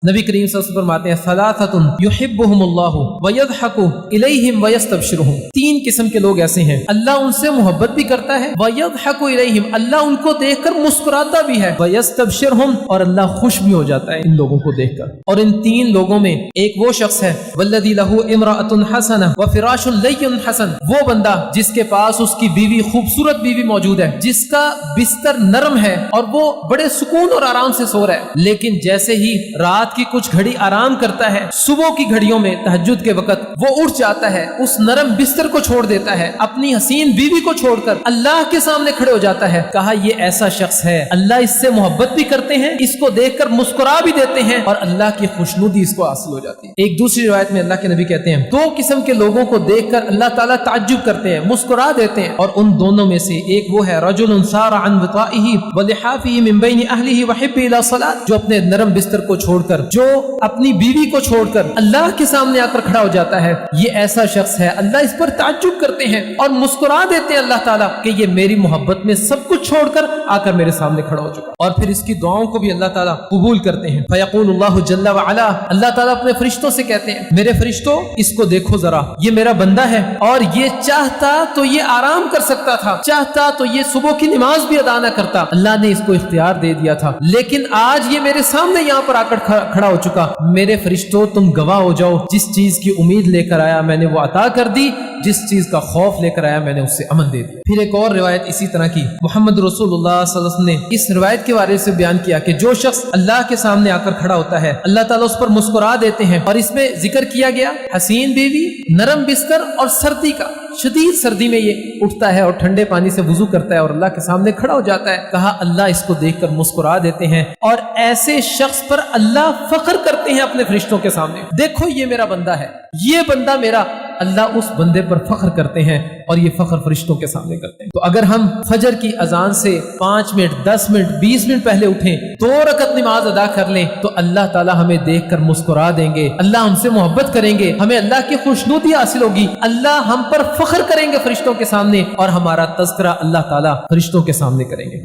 नबी करीम सल्लल्लाहु अलैहि वसल्लम फरमाते हैं सलासतुन युहिब्बुहुमुल्लाहु व यदहकु इलैहिम व यस्तबशिरुहुम, तीन किस्म के लोग ऐसे हैं अल्लाह उनसे मोहब्बत भी करता है, व यदहकु इलैहिम अल्लाह उनको देखकर मुस्कुराता भी है, व यस्तबशिरुहुम और अल्लाह खुश भी हो जाता है इन लोगों को देखकर। और इन तीन लोगों में एक वो शख्स है वल्लदी लहू इमराअतुन हसना व फिराशुन लय्युन हसन, वो बंदा जिसके पास उसकी बीवी खूबसूरत बीवी मौजूद है, जिसका बिस्तर नरम है और वो बड़े सुकून और आराम से सो रहा है, लेकिन जैसे ही रात की कुछ घड़ी आराम करता है, सुबह की घड़ियों में तहज्जुद के वक्त वो उठ जाता है, उस नरम बिस्तर को छोड़ देता है, अपनी हसीन बीवी को छोड़कर अल्लाह के सामने खड़े हो जाता है। कहा ये ऐसा शख्स है अल्लाह इससे मोहब्बत भी करते हैं, इसको देखकर मुस्कुरा भी देते हैं और अल्लाह की खुशनुदी इसको हासिल हो जाती है। एक दूसरी रिवायत में अल्लाह के नबी कहते हैं दो किस्म के लोगों को देखकर अल्लाह ताला ताज्जुब करते हैं, मुस्कुरा देते हैं, और उन दोनों में से एक वो है रजुलुन सारा अन वताइही व लिहाफिही मिन बैन अहलिही व हिब्बी इला सलात, जो अपने नरम बिस्तर को छोड़कर, जो अपनी बीवी को छोड़कर अल्लाह के सामने आकर खड़ा हो जाता है, ये ऐसा शख्स है अल्लाह इस पर ताज्जुब करते हैं और मुस्कुरा देते हैं अल्लाह ताला कि ये मेरी मोहब्बत में सब कुछ छोड़कर आकर मेरे सामने खड़ा हो चुका। और फिर इसकी दुआओं को भी अल्लाह ताला कबूल करते हैं। फयक़ूलुल्लाहु जल्ला व अला, अल्लाह ताला अपने फरिश्तों से कहते हैं मेरे फरिश्तों इसको देखो जरा, ये मेरा बंदा है और ये चाहता तो ये आराम कर सकता था, चाहता तो ये सुबह की नमाज भी अदा न करता, अल्लाह ने इसको इख्तियार दे दिया था, लेकिन आज ये मेरे सामने यहाँ पर आकर खड़ा हो चुका। मेरे फरिश्तों तुम गवाह हो जाओ, जिस चीज की उम्मीद लेकर आया मैंने वो अता कर दी, जिस चीज का खौफ लेकर आया मैंने उससे अमन दे दिया। फिर एक और रिवायत इसी तरह की मोहम्मद रसूलुल्लाह सल्लल्लाहु अलैहि वसल्लम ने इस रिवायत के बारे से बयान किया कि जो शख्स अल्लाह के सामने आकर खड़ा होता है अल्लाह ताला उस पर मुस्कुरा देते हैं। और इसमें जिक्र किया गया हसीन बीवी, नरम बिस्तर और सर्दी का, शदीद सर्दी में ये उठता है और ठंडे पानी से वुजू करता है और अल्लाह के सामने खड़ा हो जाता है। कहा अल्लाह इसको देखकर मुस्कुरा देते हैं और ऐसे शख्स पर अल्लाह फख्र करते हैं अपने फरिश्तों के सामने, देखो ये मेरा बंदा है, ये बंदा मेरा, अल्लाह उस बंदे पर फख्र करते हैं और ये फख्र फरिश्तों के सामने करते हैं। तो अगर हम फजर की अजान से 5 मिनट 10 मिनट 20 मिनट पहले उठें, 2 रकत नमाज अदा कर लें, तो अल्लाह ताला हमें देखकर मुस्कुरा देंगे, अल्लाह हमसे मोहब्बत करेंगे, हमें अल्लाह की खुशनुदी हासिल होगी, अल्लाह हम पर फख्र करेंगे फरिश्तों के सामने और हमारा तज़किरा अल्लाह ताला फरिश्तों के सामने करेंगे।